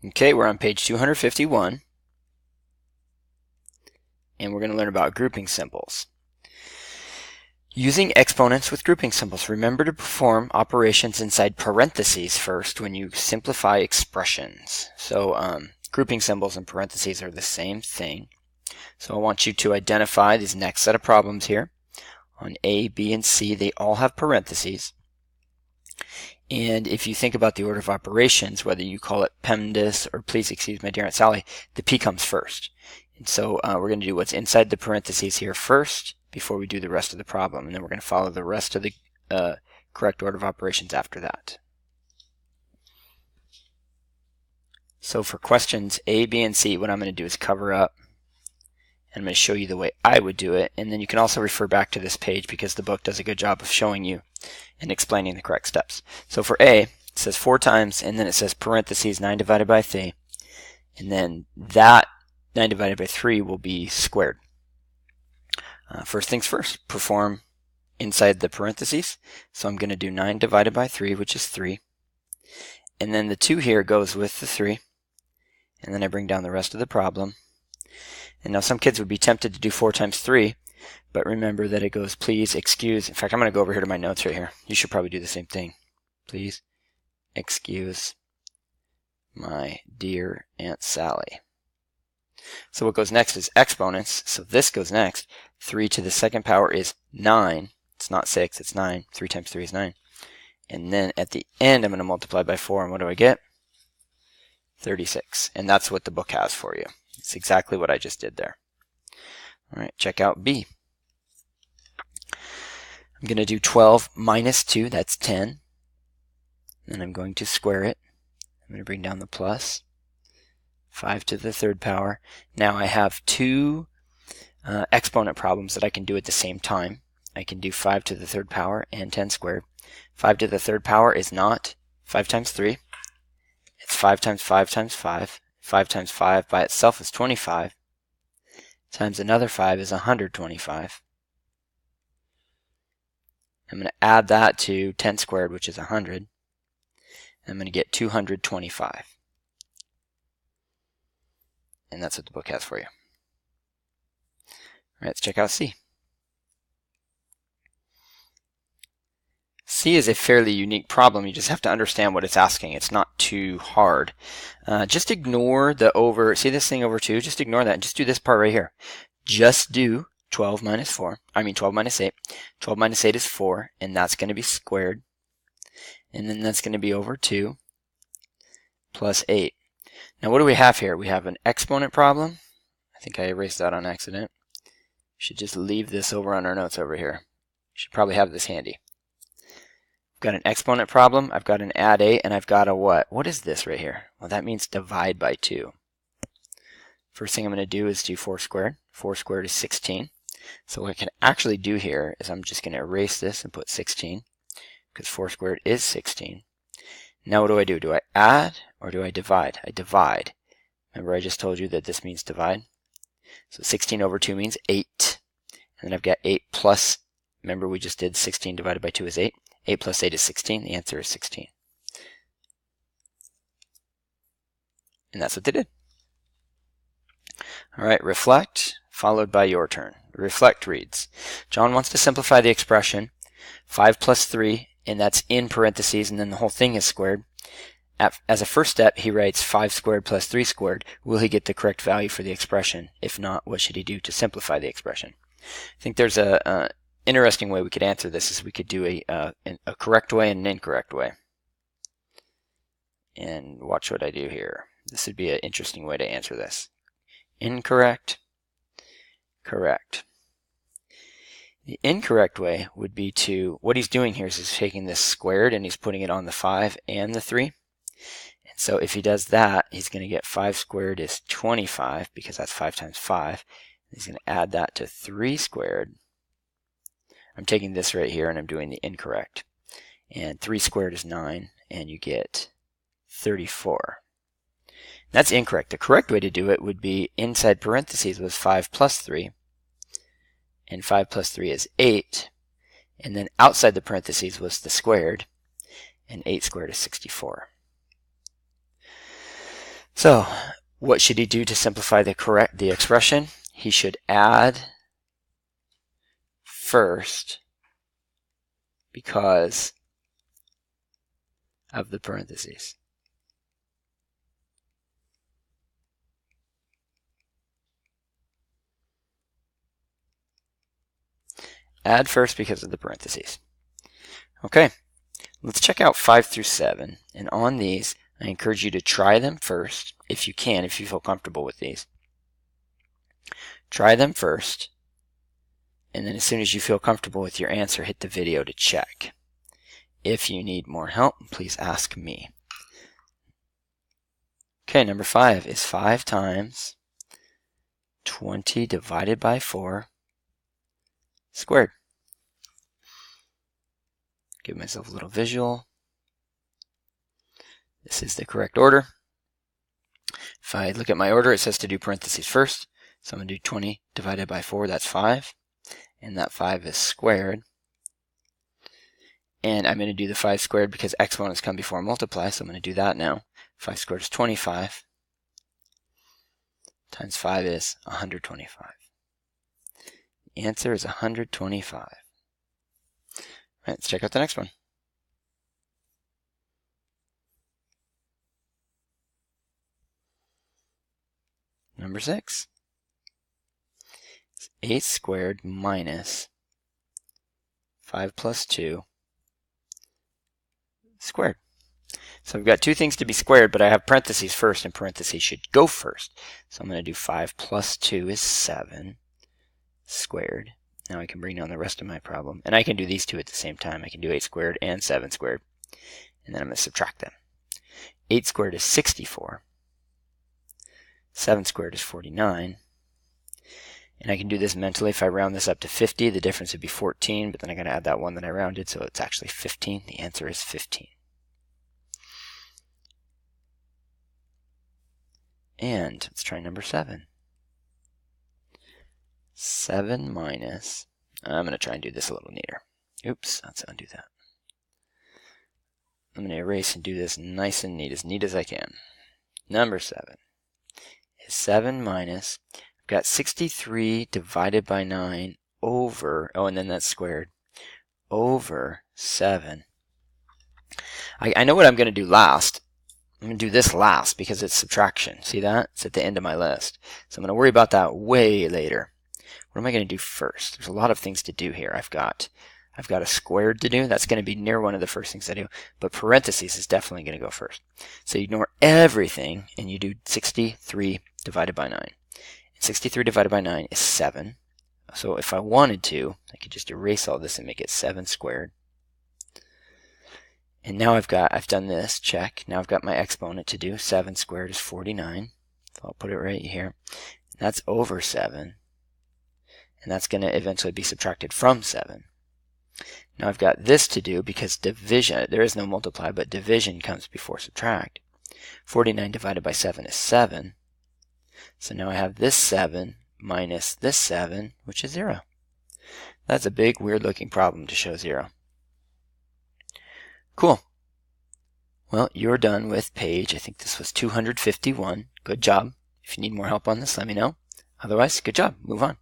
Okay, we're on page 251, and we're going to learn about grouping symbols. Using exponents with grouping symbols, remember to perform operations inside parentheses first when you simplify expressions. So grouping symbols and parentheses are the same thing. So I want you to identify these next set of problems here. On A, B, and C, they all have parentheses. And if you think about the order of operations, whether you call it PEMDAS or please excuse my dear Aunt Sally, the P comes first. And so we're going to do what's inside the parentheses here first before we do the rest of the problem. And then we're going to follow the rest of the correct order of operations after that. So for questions A, B, and C, what I'm going to do is cover up. And I'm going to show you the way I would do it. And then you can also refer back to this page because the book does a good job of showing you and explaining the correct steps. So for A, it says 4 times, and then it says parentheses 9 divided by 3. And then that 9 divided by 3 will be squared. First things first, perform inside the parentheses. So I'm going to do 9 divided by 3, which is 3. And then the 2 here goes with the 3. And then I bring down the rest of the problem. And now some kids would be tempted to do 4 times 3, but remember that it goes please excuse. In fact, I'm going to go over here to my notes right here. You should probably do the same thing. Please excuse my dear Aunt Sally. So what goes next is exponents. So this goes next. 3 to the second power is 9. It's not 6, it's 9. 3 times 3 is 9. And then at the end, I'm going to multiply by 4, and what do I get? 36. And that's what the book has for you. It's exactly what I just did there. All right, check out B. I'm going to do 12 minus 2, that's 10. Then I'm going to square it. I'm going to bring down the plus. 5 to the third power. Now I have 2 exponent problems that I can do at the same time. I can do 5 to the third power and 10 squared. 5 to the third power is not 5 times 3. It's 5 times 5 times 5. 5 times 5 by itself is 25. Times another 5 is 125. I'm going to add that to 10 squared, which is 100. I'm going to get 225. And that's what the book has for you. All right, let's check out C. C is a fairly unique problem. You just have to understand what it's asking. It's not too hard. Just ignore the over, see this thing over 2? Just ignore that and just do this part right here. Just do 12 minus 4. I mean 12 minus 8. 12 minus 8 is 4, and that's going to be squared. And then that's going to be over 2 plus 8. Now what do we have here? We have an exponent problem. I think I erased that on accident. Should just leave this over on our notes over here. Should probably have this handy. I've got an exponent problem, I've got an add 8, and I've got a what? What is this right here? Well, that means divide by 2. First thing I'm going to do is do 4 squared. 4 squared is 16. So what I can actually do here is I'm just going to erase this and put 16, because 4 squared is 16. Now what do? Do I add or do I divide? I divide. Remember I just told you that this means divide. So 16 over 2 means 8. And then I've got 8 plus, remember we just did 16 divided by 2 is 8. 8 plus 8 is 16. The answer is 16. And that's what they did. All right, reflect, followed by your turn. Reflect reads, John wants to simplify the expression 5 plus 3, and that's in parentheses, and then the whole thing is squared. As a first step, he writes 5 squared plus 3 squared. Will he get the correct value for the expression? If not, what should he do to simplify the expression? I think there's a interesting way we could answer this is we could do a correct way and an incorrect way. And watch what I do here. This would be an interesting way to answer this. Incorrect, correct. The incorrect way would be to, what he's doing here is he's taking this squared and he's putting it on the 5 and the 3. And so if he does that, he's going to get 5 squared is 25 because that's 5 times 5. He's going to add that to 3 squared. I'm taking this right here and I'm doing the incorrect. And 3 squared is 9 and you get 34. That's incorrect. The correct way to do it would be inside parentheses was 5 plus 3. And 5 plus 3 is 8. And then outside the parentheses was the squared. And 8 squared is 64. So So what should he do to simplify the expression? He should add first because of the parentheses. Add first because of the parentheses. Okay, let's check out 5 through 7. And on these, I encourage you to try them first, if you can, if you feel comfortable with these. Try them first, and then as soon as you feel comfortable with your answer, hit the video to check. If you need more help, please ask me. Okay, number 5 is 5 times 20 divided by 4 squared. Give myself a little visual. This is the correct order. If I look at my order, it says to do parentheses first. So I'm going to do 20 divided by 4, that's 5. And that 5 is squared. And I'm going to do the 5 squared because exponents come before multiply, so I'm going to do that now. 5 squared is 25. Times 5 is 125. The answer is 125. All right, let's check out the next one. Number 6. It's 8 squared minus 5 plus 2 squared. So I've got two things to be squared, but I have parentheses first, and parentheses should go first. So I'm going to do 5 plus 2 is 7 squared. Now I can bring down the rest of my problem. And I can do these two at the same time. I can do 8 squared and 7 squared. And then I'm going to subtract them. 8 squared is 64. 7 squared is 49. And I can do this mentally. If I round this up to 50, the difference would be 14, but then I got to add that one that I rounded, so it's actually 15. The answer is 15. And let's try number 7. 7 minus, I'm going to try and do this a little neater. Oops, let's undo that. I'm going to erase and do this nice and neat as I can. Number 7 is 7 minus, I've got 63 divided by 9 over, oh, and then that's squared, over 7. I know what I'm going to do last. I'm going to do this last because it's subtraction. See that? It's at the end of my list. So I'm going to worry about that way later. What am I going to do first? There's a lot of things to do here. I've got a squared to do. That's going to be near one of the first things I do. But parentheses is definitely going to go first. So you ignore everything and you do 63 divided by 9. And 63 divided by 9 is 7. So if I wanted to, I could just erase all this and make it 7 squared. And now I've done this, check. Now I've got my exponent to do. 7 squared is 49. So I'll put it right here. That's over 7. And that's going to eventually be subtracted from 7. Now I've got this to do because division, there is no multiply, but division comes before subtract. 49 divided by 7 is 7. So now I have this 7 minus this 7, which is 0. That's a big, weird-looking problem to show 0. Cool. Well, you're done with page, I think this was 251. Good job. If you need more help on this, let me know. Otherwise, good job. Move on.